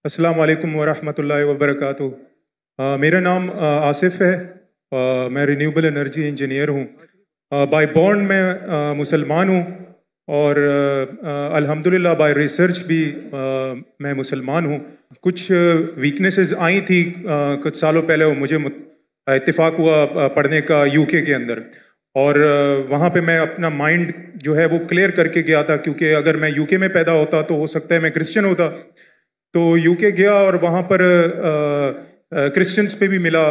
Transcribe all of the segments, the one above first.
السلام علیکم ورحمۃ اللہ وبرکاتہ۔ میرا نام آصف ہے، میں رینیوبل انرجی انجینئر ہوں۔ بائی بورن میں مسلمان ہوں اور الحمدللہ بائی ریسرچ بھی میں مسلمان ہوں۔ کچھ ویکنیسز آئی تھی کچھ سالوں پہلے، وہ مجھے اتفاق ہوا پڑھنے کا یو کے اندر، اور وہاں پہ میں اپنا مائنڈ جو ہے وہ کلیئر کر کے گیا تھا، کیونکہ اگر میں یو کے میں پیدا ہوتا تو ہو سکتا ہے میں کرسچن ہوتا۔ تو یو کے گیا اور وہاں پر کرسچنس پہ بھی ملا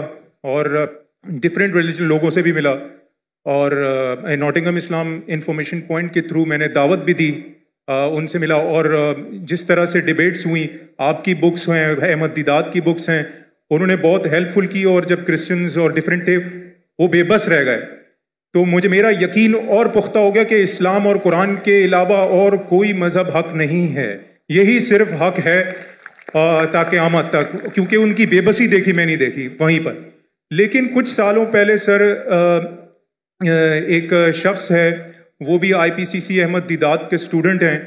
اور ڈفرینٹ ریلیجن لوگوں سے بھی ملا، اور ناٹنگھم اسلام انفارمیشن پوائنٹ کے تھرو میں نے دعوت بھی دی، ان سے ملا، اور جس طرح سے ڈیبیٹس ہوئیں، آپ کی بکس ہیں، احمد دیدات کی بکس ہیں، انہوں نے بہت ہیلپ فل کی، اور جب کرسچنز اور ڈفرینٹ تھے وہ بے بس رہ گئے، تو میرا یقین اور پختہ ہو گیا کہ اسلام اور قرآن کے علاوہ اور کوئی مذہب حق نہیں ہے، یہی صرف حق ہے تا قیامت تک، کیونکہ ان کی بے بسی دیکھی میں نہیں دیکھی وہیں پر۔ لیکن کچھ سالوں پہلے سر ایک شخص ہے، وہ بھی آئی پی سی سی احمد دیدات کے اسٹوڈنٹ ہیں،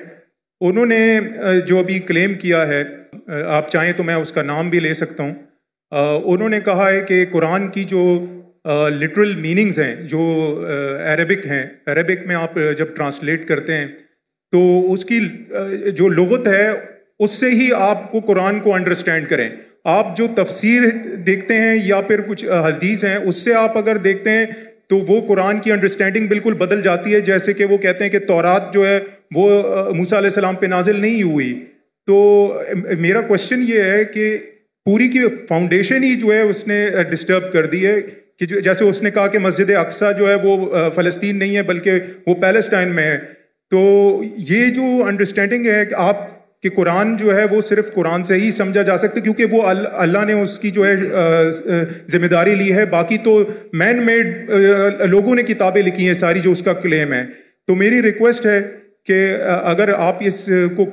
انہوں نے جو ابھی کلیم کیا ہے، آپ چاہیں تو میں اس کا نام بھی لے سکتا ہوں، انہوں نے کہا ہے کہ قرآن کی جو لٹرل میننگز ہیں جو عربک ہیں، عربک میں آپ جب ٹرانسلیٹ کرتے ہیں تو اس کی جو لغت ہے اس سے ہی آپ کو قرآن کو انڈرسٹینڈ کریں۔ آپ جو تفسیر دیکھتے ہیں یا پھر کچھ حدیث ہیں، اس سے آپ اگر دیکھتے ہیں تو وہ قرآن کی انڈرسٹینڈنگ بالکل بدل جاتی ہے، جیسے کہ وہ کہتے ہیں کہ تورات جو ہے وہ موسیٰ علیہ السلام پہ نازل نہیں ہوئی۔ تو میرا کوشچن یہ ہے کہ پوری کی فاؤنڈیشن ہی جو ہے اس نے ڈسٹرب کر دی ہے، کہ جیسے اس نے کہا کہ مسجد اقصیٰ جو ہے وہ فلسطین نہیں ہے بلکہ وہ پیلسٹائن میں ہے۔ تو یہ جو انڈرسٹینڈنگ ہے کہ آپ کہ قرآن جو ہے وہ صرف قرآن سے ہی سمجھا جا سکتا ہے، کیونکہ وہ اللہ نے اس کی جو ہے ذمہ داری لی ہے، باقی تو مین میڈ لوگوں نے کتابیں لکھی ہیں ساری جو اس کا کلیم ہے۔ تو میری ریکویسٹ ہے کہ اگر آپ اس کو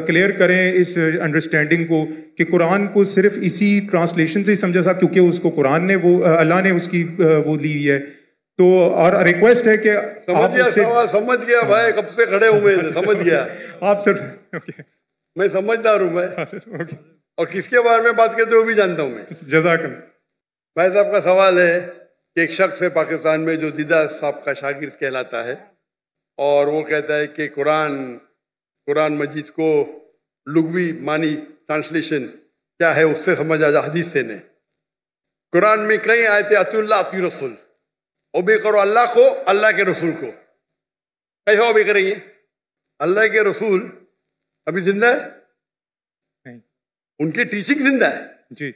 کلیئر کریں، اس انڈرسٹینڈنگ کو، کہ قرآن کو صرف اسی ٹرانسلیشن سے ہی سمجھا سکتا، کیونکہ اس کو قرآن نے اللہ نے اس کی وہ لی ہے۔ تو اور ریکویسٹ ہے کہ سمجھ گیا بھائی، کب سے کھڑے ہوئے سمجھ گیا آپ سر، میں سمجھدار ہوں میں، اور کس کے بارے میں بات کرتے ہو بھی جانتا ہوں میں۔ جزاک اللہ۔ بھائی صاحب کا سوال ہے کہ ایک شخص ہے پاکستان میں جو دیدہ صاحب کا شاگرد کہلاتا ہے، اور وہ کہتا ہے کہ قرآن مجید کو لغوی معنی ٹرانسلیشن کیا ہے اس سے سمجھ آ جا، حدیث سے نہیں۔ قرآن میں کئی آیتیں اطیعوا اللہ اطیعوا رسول، اوبے کرو اللہ کو، اللہ کے رسول کو۔ کیسے اوبے کریں گے؟ اللہ کے رسول ابھی زندہ ہے، ان کی ٹیچنگ زندہ ہے جی،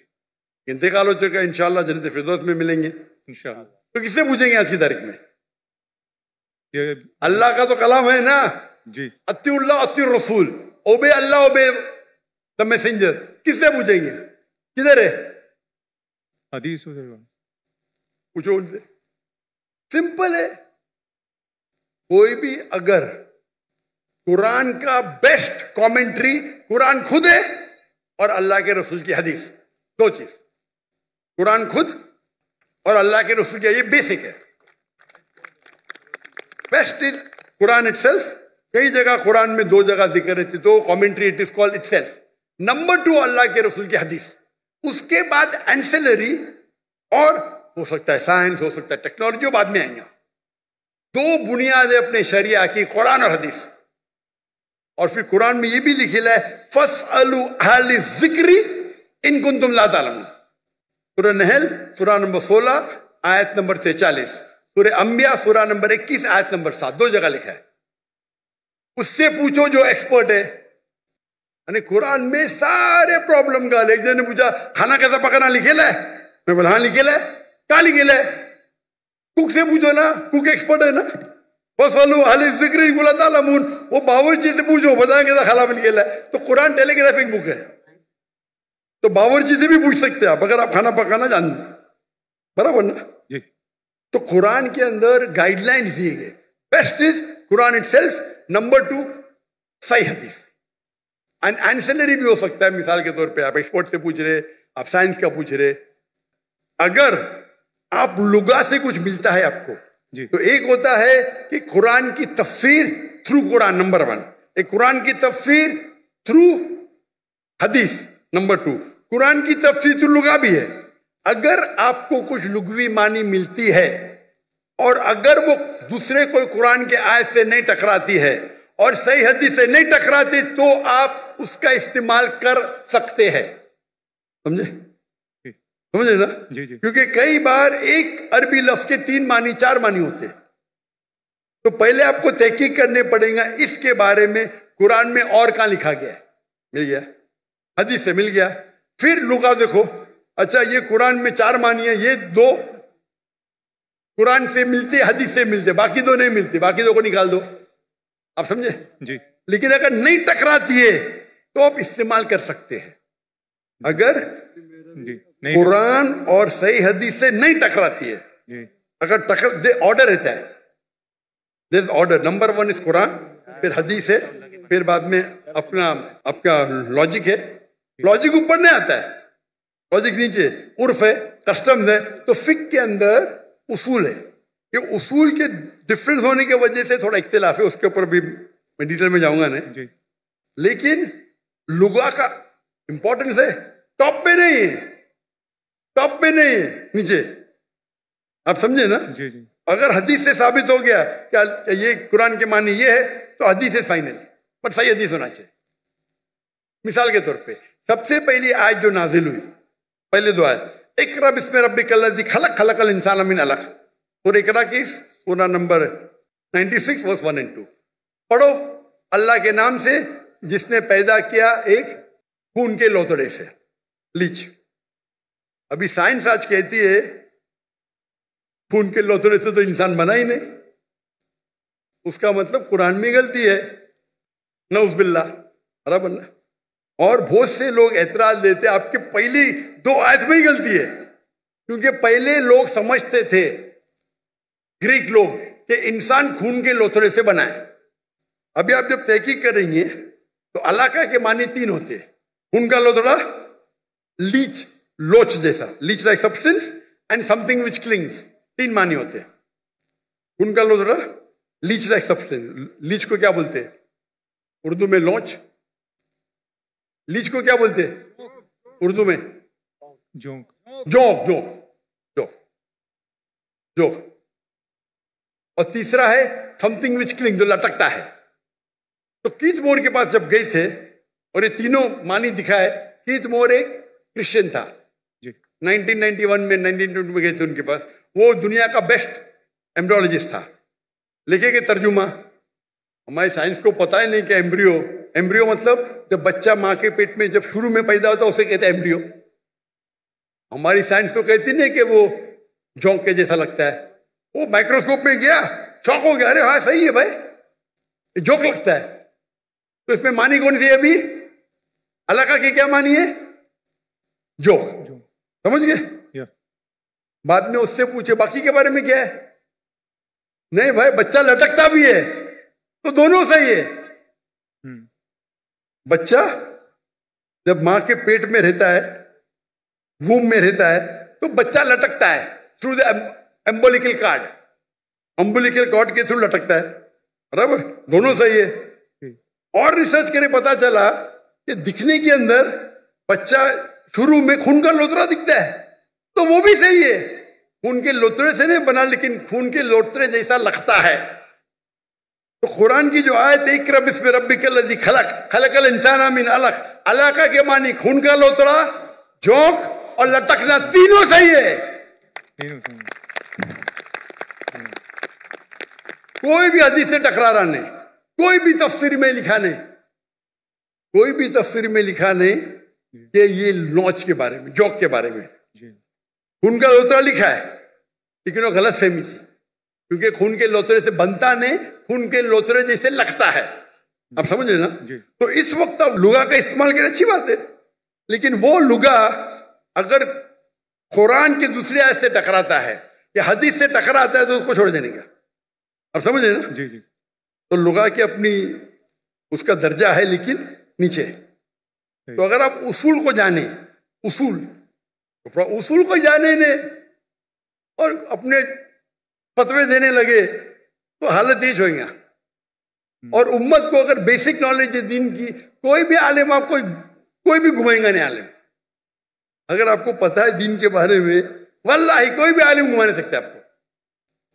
انتقال ہو چکا ہے، انشاءاللہ جنت فردوس میں ملیں گے انشاءاللہ۔ تو کس سے پوچھیں گے آج کی تاریخ میں؟ اللہ کا تو کلام ہے نا جی، اطیعوا اللہ اطیعوا الرسول، obey Allah obey the messenger, کس سے پوچھیں گے؟ کدھر ہے حدیث؟ پوچھو ان سے، سمپل ہے۔ کوئی بھی اگر قرآن کا بیسٹ کامنٹری قرآن خود ہے اور اللہ کے رسول کی حدیث، دو چیز، قرآن خود اور اللہ کے رسول کی، یہ بیسک ہے۔ Best is Quran it self, کئی جگہ قرآن میں دو جگہ ذکر ہے تو commentary it is called it self. Number 2 اللہ کے رسول کی حدیث، اس کے بعد اینسلری، اور ہو سکتا ہے سائنس، ہو سکتا ہے ٹیکنالوجی، بعد میں آئیں گا۔ دو بنیاد ہے اپنے شریعہ کی، قرآن اور حدیث۔ اور پھر قرآن میں یہ بھی لکھا ہے فَاسْأَلُوا أَهْلَ الذِّكْرِ إِن كُنتُمْ لَا تَعْلَمُونَ۔ سورہ نحل سورہ نمبر 16 آیت نمبر 43، سورہ انبیاء سورہ نمبر 21 آیت نمبر 7، دو جگہ لکھا ہے۔ اس سے پوچھو جو ایکسپرٹ ہے۔ یعنی قرآن میں سارے پرابلم کا، ایک جن نے پوچھا کھانا کیسا پکانا لکھے ہے، میں بولا ہاں لکھے ہے، کہاں لکھے ہے؟ کوک سے پوچھو نا، کوک ایکسپرٹ ہے نا۔ فَاسْأَلُوا أَهْلَ الذِّكْرِ إِن كُنتُمْ لَا تَعْلَمُونَ، وہ باورچی سے پوچھو بتائیں گے کھانا بن گیا ہے۔ تو قرآن ٹیلی گرافک بک ہے، تو باورچی سے بھی پوچھ سکتے ہیں آپ اگر آپ کھانا پکانا جانتے، برابر نا جی۔ تو قرآن کے اندر گائیڈ لائنز دیے گئے، best is Quran it self, number 2 صحیح حدیث، اینڈ اینسلری بھی ہو سکتا ہے۔ مثال کے طور پہ آپ ایکسپرٹ سے پوچھ رہے، آپ سائنس کا پوچھ رہے، اگر آپ لغات سے کچھ ملتا ہے آپ کو جی، تو ایک ہوتا ہے کہ قرآن کی تفسیر تھرو قرآن، نمبر 1، ایک قرآن کی تفسیر تھرو حدیث، نمبر 2 قرآن کی تفسیر اللغہ بھی ہے. اگر آپ کو کچھ لغوی معنی ملتی ہے اور اگر وہ دوسرے کوئی قرآن کے آیت سے نہیں ٹکراتی ہے اور صحیح حدیث سے نہیں ٹکراتی تو آپ اس کا استعمال کر سکتے ہیں. سمجھے نا؟ جی جی. کیونکہ کئی بار ایک عربی لفظ کے 3 معنی 4 معنی ہوتے ہیں. تو پہلے آپ کو تحقیق کرنے پڑے گا اس کے بارے میں قرآن میں اور کہاں لکھا گیا ہے. مل گیا حدیث سے مل گیا. پھر لغہ دیکھو, اچھا یہ قرآن میں 4 معنی ہیں, یہ 2 قرآن سے ملتے حدیث سے ملتے, باقی 2 نہیں ملتے, باقی 2 کو نکال دو. آپ سمجھے جی. لیکن اگر نہیں ٹکراتی ہے تو آپ استعمال کر سکتے ہیں. اگر جی قرآن اور صحیح حدیث سے نہیں ٹکراتی ہے, جی. اگر آرڈر رہتا ہے, دیر آرڈر, نمبر 1 از قرآن, پھر حدیث ہے, پھر بعد میں آپ کا لاجک ہے. لاجک اوپر نہیں آتا ہے, لاجک نیچے, عرف ہے, کسٹمز ہے. تو فقہ کے اندر اصول ہے. یہ اصول کے ڈفرنس ہونے کی وجہ سے تھوڑا اختلاف ہے, اس کے اوپر بھی میں ڈیٹیل میں جاؤں گا نہیں. جی. لیکن لغہ کا امپورٹنس ہے, ٹاپ پہ نہیں ہے, ٹاپ پہ نہیں ہے, نیچے. آپ سمجھے نا؟ جی جی. اگر حدیث سے ثابت ہو گیا کہ یہ قرآن کے معنی یہ ہے تو حدیث ہے فائنل, پر صحیح حدیث ہونا چاہیے. مثال کے طور پہ سب سے پہلی آیت جو نازل ہوئی, پہلے 2 آیت, اقرا بسم ربک الذی خلق, خلق الانسان من علق, اور اقرا کی سورہ نمبر 96 verse 1 and 2. پڑھو اللہ کے نام سے جس نے پیدا کیا ایک خون کے لوتڑے سے, لیچ. ابھی سائنس آج کہتی ہے خون کے لوتڑے سے تو انسان بنا ہی نہیں. اس کا مطلب قرآن میں غلطی ہے, نعوذ باللہ, برابر نا. اور بہت سے لوگ اعتراض دیتے آپ کے پہلی 2 آیت میں ہی غلطی ہے, کیونکہ پہلے لوگ سمجھتے تھے, گریک لوگ, کہ انسان خون کے لوتھڑے سے بنا ہے. ابھی آپ جب تحقیق کریں گے تو علاقہ کے معنی 3 ہوتے ہیں. خون کا لوتھڑا, لیچ, لوچ جیسا, latch like substance, and some thing which killings. 3 معنی ہوتے ہیں. خون کا لوتھڑا, لیچ لائک سبسٹینس. لیچ کو کیا بولتے ہیں اردو میں؟ لونچ. لیچ کو کیا بولتے ہیں اردو میں؟ جونک. جوک, جوک, جوک, جوک. اور تیسرا ہے سم تھنگ وچ کلنگ, جو لٹکتا ہے. تو کیت مور کے پاس جب گئے تھے اور یہ تینوں معنی دکھائے, کیت مور ایک کرسچن تھا, 1991 میں 1922 میں گئے تھے ان کے پاس. وہ دنیا کا بیسٹ ایمبریولوجسٹ تھا. لکھے کہ ترجمہ, ہماری سائنس کو پتہ ہی نہیں کہ ایمبریو مطلب جب بچہ ماں کے پیٹ میں جب شروع میں پیدا ہوتا ہے اسے کہتے ہیں ایمبریو. ہماری سائنس تو کہتی نہیں کہ وہ جونک کے جیسا لگتا ہے. وہ مائکروسکوپ میں گیا, شوق ہو گیا, ارے ہاں صحیح ہے بھائی, یہ جوک لگتا ہے. تو اس میں معنی کون سی ہے ابھی؟ علاقہ کی کیا معنی ہے؟ جوک. سمجھ گئے؟ بعد میں اس سے پوچھے باقی کے بارے میں کیا ہے. نہیں بھائی, بچہ لٹکتا بھی ہے تو دونوں صحیح ہے. بچہ جب ماں کے پیٹ میں رہتا ہے, ووم میں رہتا ہے, تو بچہ لٹکتا ہے تھرو دا امبلیکل کارڈ. امبلیکل کارڈ کے تھرو لٹکتا ہے, برابر, دونوں صحیح ہے. اور ریسرچ کرے پتا چلا کہ دکھنے کے اندر بچہ شروع میں خون کا لوترا دکھتا ہے تو وہ بھی صحیح ہے. خون کے لوترے سے نہیں بنا لیکن خون کے لوترے جیسا لگتا ہے. تو قرآن کی جو آیت ہے اقرا بسم ربک الذی خلق, خلق الانسان من علق, علاقہ کے معنی خون کا لوترا, جوک اور لٹکنا, تینوں صحیح ہے. کوئی بھی حدیث سے ٹکرا نہیں, کوئی بھی تفسیر میں لکھا نہیں, کوئی بھی تفسیر میں لکھا نہیں کہ یہ لونچ کے بارے میں, جوک کے بارے میں. خون کا لوترا لکھا ہے لیکن وہ غلط فہمی تھی, کیونکہ خون کے لوترے سے بنتا نہیں, خون کے لوترے جیسے لگتا ہے. آپ سمجھ رہے نا؟ تو اس وقت آپ لغہ کا استعمال کریں, اچھی بات ہے, لیکن وہ لغہ اگر قرآن کی دوسری آیت سے ٹکراتا ہے یا حدیث سے ٹکراتا ہے تو اس کو چھوڑ دینے کا. آپ سمجھ رہے نا؟ تو لغہ کی اپنی اس کا درجہ ہے لیکن نیچے. تو اگر آپ اصول کو جانیں, اصول کو جانے نے اور اپنے فتوے دینے لگے تو حالت ہی ہوئیں گا. اور امت کو اگر بیسک نالج ہے دین کی, کوئی بھی عالم آپ کو کوئی بھی گھمائیں گا نہیں عالم. اگر آپ کو پتا ہے دین کے بارے میں، واللہ کوئی بھی عالم گھما نہیں سکتا آپ کو.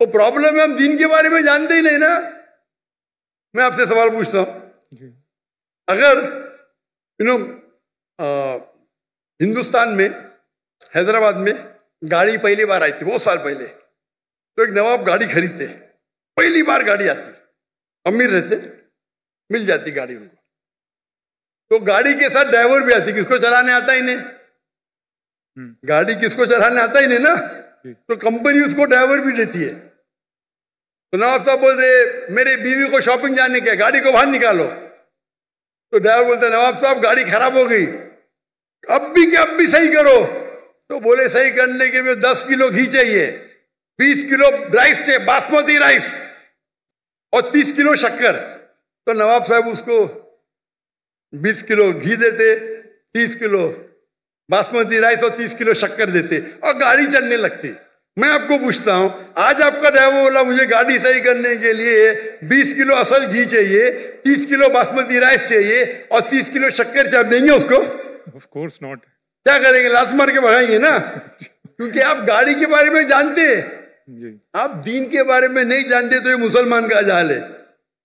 وہ پرابلم ہے ہم دین کے بارے میں جانتے ہی نہیں نا. میں آپ سے سوال پوچھتا ہوں، اگر ہندوستان میں حیدرآباد میں گاڑی پہلی بار آئی تھی بہت سال پہلے، تو ایک نواب گاڑی خریدتے، پہلی بار گاڑی آتی، امیر رہتے، مل جاتی گاڑی ان کو، تو گاڑی کے ساتھ ڈرائیور بھی آتی. کس کو چلانے آتا ہی نہیں، گاڑی کس کو چلانے آتا ہی نہیں نا، تو کمپنی اس کو ڈرائیور بھی دیتی ہے. تو نواب صاحب بولتے میری بیوی کو شاپنگ جانے کے، گاڑی کو باہر نکالو. تو ڈرائیور بولتے نواب صاحب گاڑی خراب ہو گئی، اب بھی صحیح کرو. تو بولے صحیح کرنے کے لیے 10 کلو گھی چاہیے، 20 کلو رائس چاہیے، باسمتی رائس، اور 30 کلو شکر. تو نواب صاحب اس کو 20 کلو گھی دیتے، 30 کلو باسمتی رائس اور 30 کلو شکر دیتے، اور گاڑی چلنے لگتی. میں آپ کو پوچھتا ہوں، آج آپ کا ڈرائیور بولا مجھے گاڑی صحیح کرنے کے لیے 20 کلو اصل گھی چاہیے، 30 کلو باسمتی رائس چاہیے، اور 30 کلو شکر چاہیے، دیں گے اس کو؟ Of course not. کیا کریں گے؟ لات مار کے بھگائیں گے نا. کیونکہ آپ گاڑی کے بارے میں جانتے ہیں، آپ دین کے بارے میں نہیں جانتے. تو یہ مسلمان کا جہل ہے.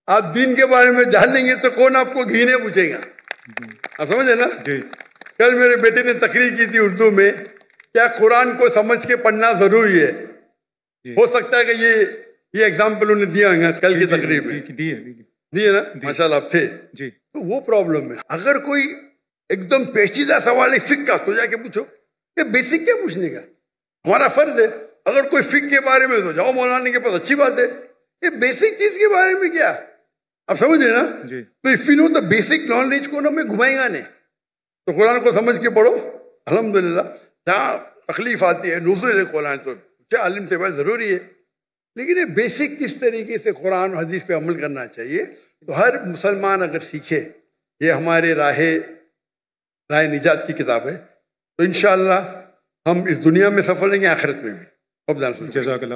آپ دین کے بارے میں جان لیں گے تو کون آپ کو گھی نہیں پوچھے گا. آپ سمجھے نا؟ کل میرے بیٹے نے تقریر کی تھی اردو میں، کیا قرآن کو سمجھ کے پڑھنا ضروری ہے؟ ہو سکتا ہے کہ یہ ایگزامپل انہیں دیا ہوگا کل کی تقریر میں، دیے نا؟ ماشاء اللہ آپ تھے. تو وہ پرابلم ہے. اگر کوئی ایک دم پیچیدہ سوال ہے فقہ کا، تو جا کے پوچھو. یہ بیسک کیا پوچھنے کا؟ ہمارا فرض ہے. اگر کوئی فقہ کے بارے میں تو جاؤ مولانا کے پاس، اچھی بات ہے. یہ بیسک چیز کے بارے میں کیا آپ سمجھ رہے نا؟ تو if you know the basic knowledge کو نا میں گھمائیں گا نہیں. تو قرآن کو سمجھ کے پڑھو. الحمدللہ جہاں تکلیف آتی ہے نزول قرآن تو عالم سے بات ضروری ہے، لیکن یہ بیسک کس طریقے سے قرآن و حدیث پہ عمل کرنا چاہیے، تو ہر مسلمان اگر سیکھے. یہ ہمارے راہ نجات کی کتاب ہے. تو انشاءاللہ ہم اس دنیا میں سفل رہیں گے، آخرت میں بھی. جزاک اللہ.